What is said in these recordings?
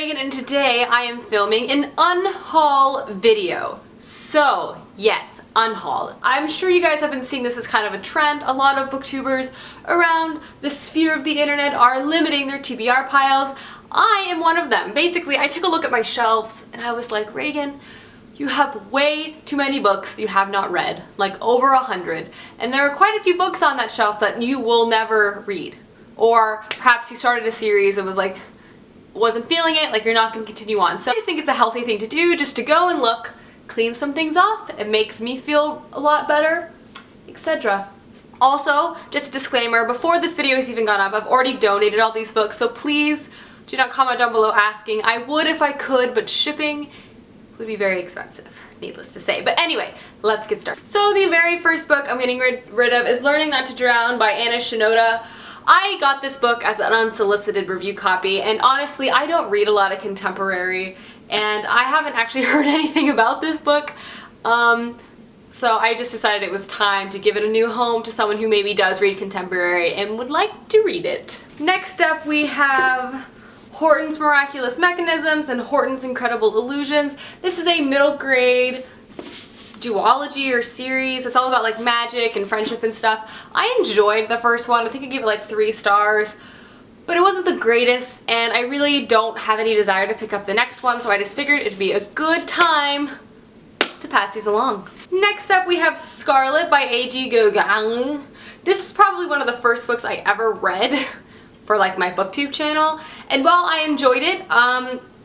Reagan and today I am filming an unhaul video. So yes, unhaul. I'm sure you guys have been seeing this as kind of a trend. A lot of booktubers around the sphere of the internet are limiting their TBR piles. I am one of them. Basically, I took a look at my shelves and I was like, Reagan, you have way too many books you have not read, like over 100. And there are quite a few books on that shelf that you will never read. Or perhaps you started a series and was like, wasn't feeling it, like you're not going to continue on. So I just think it's a healthy thing to do, just to go and look, clean some things off. It makes me feel a lot better, etc. Also, just a disclaimer, before this video has even gone up, I've already donated all these books, so please do not comment down below asking. I would if I could, but shipping would be very expensive, needless to say. But anyway, let's get started. So the very first book I'm getting rid of is Learning Not to Drown by Anna Shinoda. I got this book as an unsolicited review copy, and honestly, I don't read a lot of contemporary, and I haven't actually heard anything about this book. So I just decided it was time to give it a new home to someone who maybe does read contemporary and would like to read it. Next up we have Horton's Miraculous Mechanisms and Horton's Incredible Illusions. This is a middle grade duology or series. It's all about like magic and friendship and stuff. I enjoyed the first one. I think I gave it like 3 stars, but it wasn't the greatest, and I really don't have any desire to pick up the next one, so I just figured it'd be a good time to pass these along. Next up we have Scarlet by A.G. Gauguin. This is probably one of the first books I ever read for like my booktube channel, and while I enjoyed it,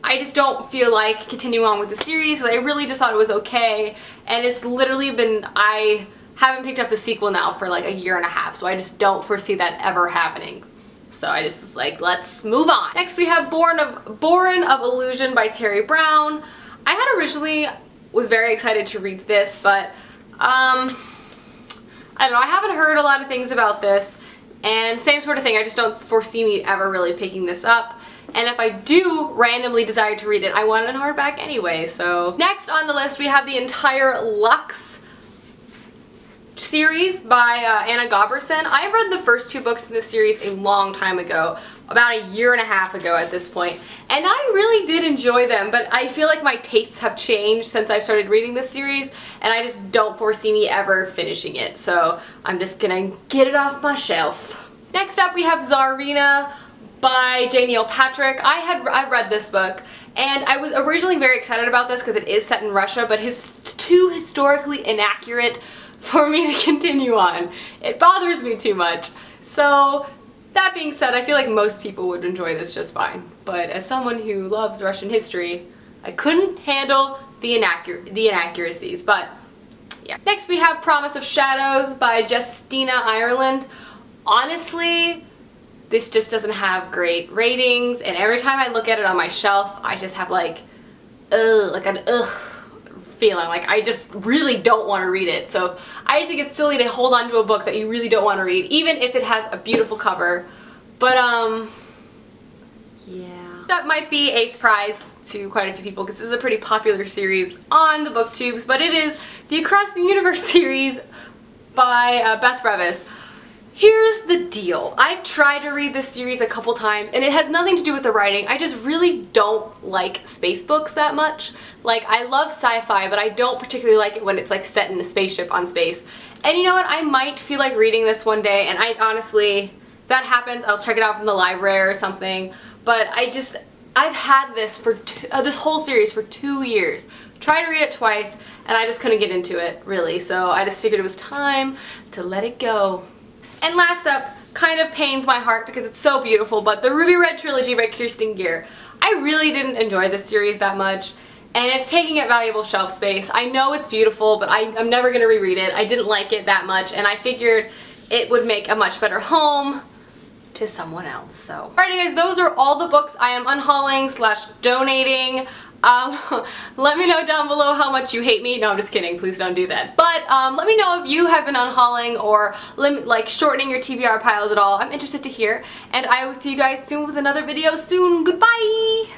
I just don't feel like continuing on with the series. I really just thought it was okay, and it's literally been, I haven't picked up the sequel now for like a year and a half, so I just don't foresee that ever happening. So I just was like, let's move on. Next we have Born of Illusion by Terry Brown. I had originally was very excited to read this, but I don't know, I haven't heard a lot of things about this, and same sort of thing, I just don't foresee me ever really picking this up. And if I do randomly desire to read it, I want it in hardback anyway, so. Next on the list we have the entire Lux series by Anna Goberson. I read the first 2 books in this series a long time ago, about a year and a half ago at this point, and I really did enjoy them, but I feel like my tastes have changed since I started reading this series, and I just don't foresee me ever finishing it, so I'm just gonna get it off my shelf. Next up we have Tsarina by J. Neil Patrick. I've read this book, and I was originally very excited about this because it is set in Russia, but it's too historically inaccurate for me to continue on. It bothers me too much. So that being said, I feel like most people would enjoy this just fine, but as someone who loves Russian history, I couldn't handle the inaccuracies, but yeah. Next we have Promise of Shadows by Justina Ireland. Honestly, this just doesn't have great ratings, and every time I look at it on my shelf, I just have like an feeling. Like I just really don't want to read it. So I just think it's silly to hold on to a book that you really don't want to read, even if it has a beautiful cover. But yeah. That might be a surprise to quite a few people because this is a pretty popular series on the booktubes, but it is the Across the Universe series by Beth Revis. Here's the deal. I've tried to read this series a couple times, and it has nothing to do with the writing. I just really don't like space books that much. Like, I love sci-fi, but I don't particularly like it when it's like set in a spaceship on space. And you know what? I might feel like reading this one day, and I honestly, if that happens, I'll check it out from the library or something. But I've had this for this whole series for 2 years. Tried to read it twice, and I just couldn't get into it, really. So I just figured it was time to let it go. And last up, kind of pains my heart because it's so beautiful, but the Ruby Red Trilogy by Kirsten Gier. I really didn't enjoy this series that much, and it's taking up valuable shelf space. I know it's beautiful, but I'm never going to reread it. I didn't like it that much, and I figured it would make a much better home to someone else. So, alright guys, those are all the books I am unhauling / donating. Let me know down below how much you hate me. No, I'm just kidding. Please don't do that. But let me know if you have been unhauling or like shortening your TBR piles at all. I'm interested to hear. And I will see you guys soon with another video soon. Goodbye!